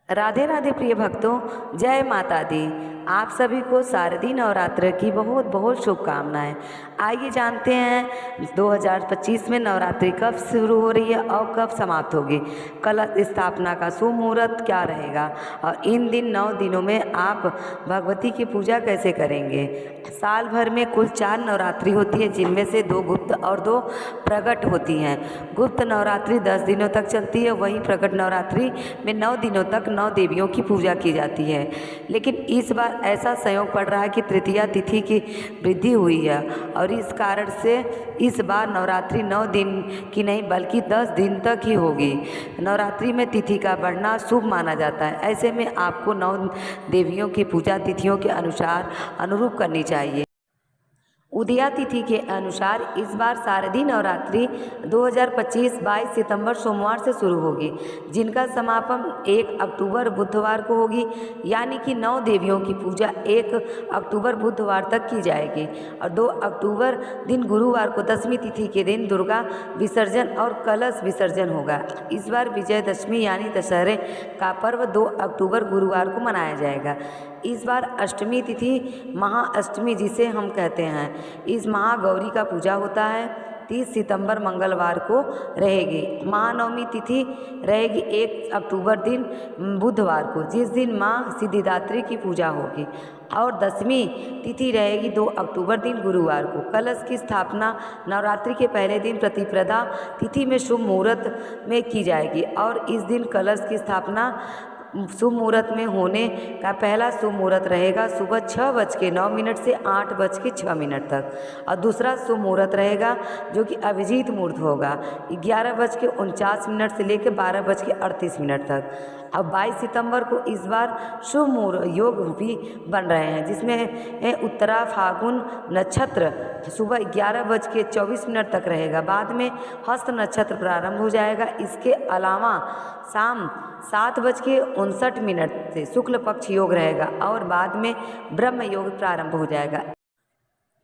राधे राधे प्रिय भक्तों, जय माता दी। आप सभी को शारदीय नवरात्र की बहुत बहुत शुभकामनाएं। आइए जानते हैं 2025 में नवरात्रि कब शुरू हो रही है और कब समाप्त होगी। कलश स्थापना का शुभ मुहूर्त क्या रहेगा और इन 9 दिनों में आप भगवती की पूजा कैसे करेंगे। साल भर में कुल 4 नवरात्रि होती है, जिनमें से 2 गुप्त और 2 प्रकट होती हैं। गुप्त नवरात्रि 10 दिनों तक चलती है, वहीं प्रकट नवरात्रि में 9 दिनों तक 9 देवियों की पूजा की जाती है। लेकिन इस बार ऐसा संयोग पड़ रहा है कि तृतीया तिथि की वृद्धि हुई है और इस कारण से इस बार नवरात्रि 9 दिन की नहीं बल्कि 10 दिन तक ही होगी। नवरात्रि में तिथि का बढ़ना शुभ माना जाता है। ऐसे में आपको 9 देवियों की पूजा तिथियों के अनुसार अनुरूप करनी चाहिए। उदया तिथि के अनुसार इस बार शारदीय नवरात्रि 2025 22 सितंबर सोमवार से शुरू होगी, जिनका समापन 1 अक्टूबर बुधवार को होगी। यानी कि 9 देवियों की पूजा 1 अक्टूबर बुधवार तक की जाएगी और 2 अक्टूबर दिन गुरुवार को दशमी तिथि के दिन दुर्गा विसर्जन और कलश विसर्जन होगा। इस बार विजयदशमी यानी दशहरे का पर्व 2 अक्टूबर गुरुवार को मनाया जाएगा। इस बार अष्टमी तिथि महाअष्टमी जिसे हम कहते हैं, इस महागौरी का पूजा होता है। 30 सितंबर मंगलवार को रहेगी। महानवमी तिथि रहेगी 1 अक्टूबर दिन बुधवार को, जिस दिन माँ सिद्धिदात्री की पूजा होगी। और दशमी तिथि रहेगी 2 अक्टूबर दिन गुरुवार को। कलश की स्थापना नवरात्रि के पहले दिन प्रतिपदा तिथि में शुभ मुहूर्त में की जाएगी और इस दिन कलश की स्थापना शुभ मुहूर्त में होने का पहला शुभ मुहूर्त रहेगा सुबह 6:09 से 8:06 तक और दूसरा शुभ मुहूर्त रहेगा जो कि अभिजीत मुहूर्त होगा 11:49 से लेकर 12:38 तक। अब 22 सितंबर को इस बार शुभ मुहूर्त योग भी बन रहे हैं, जिसमें उत्तरा फागुन नक्षत्र सुबह 11:24 तक रहेगा। बाद में हस्त नक्षत्र प्रारंभ हो जाएगा। इसके अलावा शाम 7:59 से शुक्ल पक्ष योग रहेगा और बाद में ब्रह्म योग प्रारंभ हो जाएगा।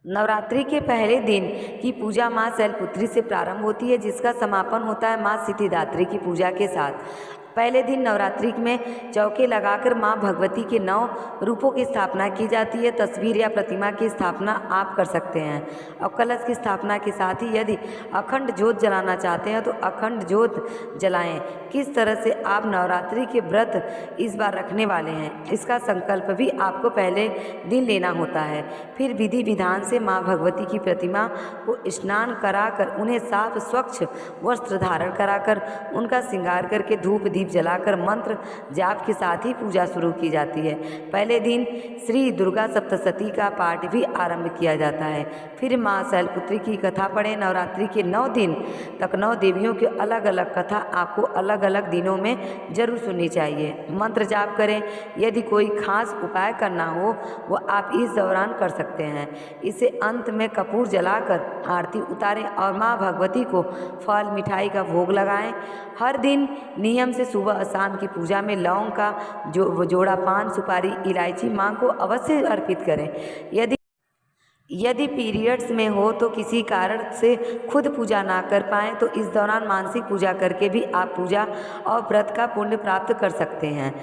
नवरात्रि के पहले दिन की पूजा माँ शैलपुत्री से प्रारंभ होती है, जिसका समापन होता है माँ सिद्धिदात्री की पूजा के साथ। पहले दिन नवरात्रि में चौके लगाकर माँ भगवती के 9 रूपों की स्थापना की जाती है। तस्वीर या प्रतिमा की स्थापना आप कर सकते हैं और कलश की स्थापना के साथ ही यदि अखंड ज्योत जलाना चाहते हैं तो अखंड ज्योत जलाएं। किस तरह से आप नवरात्रि के व्रत इस बार रखने वाले हैं, इसका संकल्प भी आपको पहले दिन लेना होता है। फिर विधि विधान से माँ भगवती की प्रतिमा को स्नान कराकर उन्हें साफ स्वच्छ वस्त्र धारण कराकर उनका श्रृंगार करके धूप दीप जलाकर मंत्र जाप के साथ ही पूजा शुरू की जाती है। पहले दिन श्री दुर्गा सप्तशती का पाठ भी आरंभ किया जाता है। फिर माँ शैलपुत्री की कथा पढ़ें। नवरात्रि के 9 दिन तक 9 देवियों की अलग अलग कथा आपको अलग अलग दिनों में जरूर सुननी चाहिए। मंत्र जाप करें। यदि कोई खास उपाय करना हो वो आप इस दौरान कर सकते हैं। इसे अंत में कपूर जलाकर आरती उतारें और माँ भगवती को फल मिठाई का भोग लगाएं। हर दिन नियम से सुबह शाम की पूजा में लौंग का जोड़ा पान सुपारी इलायची माँ को अवश्य अर्पित करें। यदि पीरियड्स में हो तो किसी कारण से खुद पूजा ना कर पाएँ तो इस दौरान मानसिक पूजा करके भी आप पूजा और व्रत का पुण्य प्राप्त कर सकते हैं।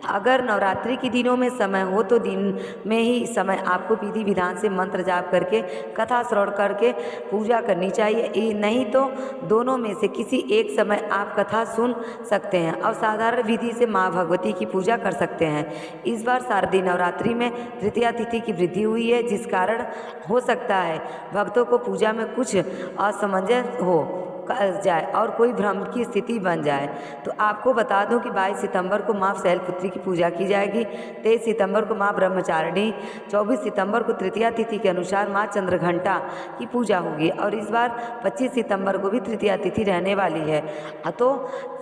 अगर नवरात्रि के दिनों में समय हो तो दिन में ही समय आपको विधि विधान से मंत्र जाप करके कथा श्रवण करके पूजा करनी चाहिए। नहीं तो दोनों में से किसी एक समय आप कथा सुन सकते हैं और साधारण विधि से माँ भगवती की पूजा कर सकते हैं। इस बार शारदीय नवरात्रि में तृतीया तिथि की वृद्धि हुई है, जिस कारण हो सकता है भक्तों को पूजा में कुछ असमंजस हो जाए और कोई भ्रम की स्थिति बन जाए। तो आपको बता दूं कि 22 सितंबर को माँ शैलपुत्री की पूजा की जाएगी। 23 सितंबर को माँ ब्रह्मचारिणी, 24 सितंबर को तृतीया तिथि के अनुसार माँ चंद्रघंटा की पूजा होगी और इस बार 25 सितंबर को भी तृतीया तिथि रहने वाली है। तो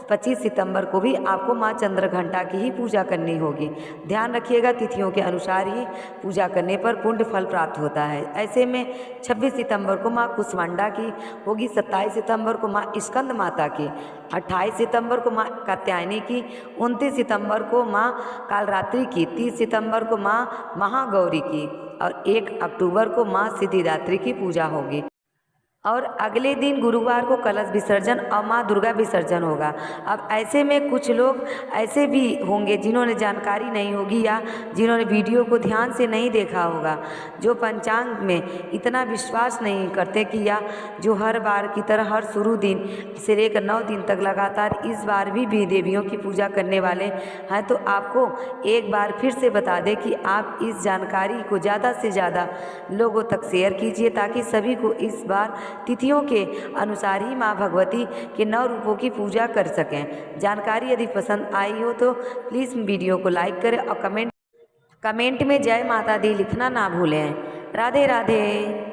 25 सितंबर को भी आपको माँ चंद्रघंटा की ही पूजा करनी होगी। ध्यान रखिएगा, तिथियों के अनुसार ही पूजा करने पर पुण्य फल प्राप्त होता है। ऐसे में 26 सितंबर को माँ कुष्मांडा की होगी, 27 सितंबर को माँ स्कंद माता की, 28 सितंबर को माँ कात्यायनी की, 29 सितंबर को माँ कालरात्रि की, 30 सितंबर को माँ महागौरी की और 1 अक्टूबर को माँ सिद्धिदात्री की पूजा होगी। और अगले दिन गुरुवार को कलश विसर्जन और माँ दुर्गा विसर्जन होगा। अब ऐसे में कुछ लोग ऐसे भी होंगे जिन्होंने जानकारी नहीं होगी या जिन्होंने वीडियो को ध्यान से नहीं देखा होगा, जो पंचांग में इतना विश्वास नहीं करते कि या जो हर बार की तरह हर शुरू दिन से लेकर 9 दिन तक लगातार इस बार भी देवियों की पूजा करने वाले हैं। तो आपको एक बार फिर से बता दें कि आप इस जानकारी को ज़्यादा से ज़्यादा लोगों तक शेयर कीजिए, ताकि सभी को इस बार तिथियों के अनुसार ही माँ भगवती के 9 रूपों की पूजा कर सकें। जानकारी यदि पसंद आई हो तो प्लीज़ वीडियो को लाइक करें और कमेंट में जय माता दी लिखना ना भूलें। राधे राधे।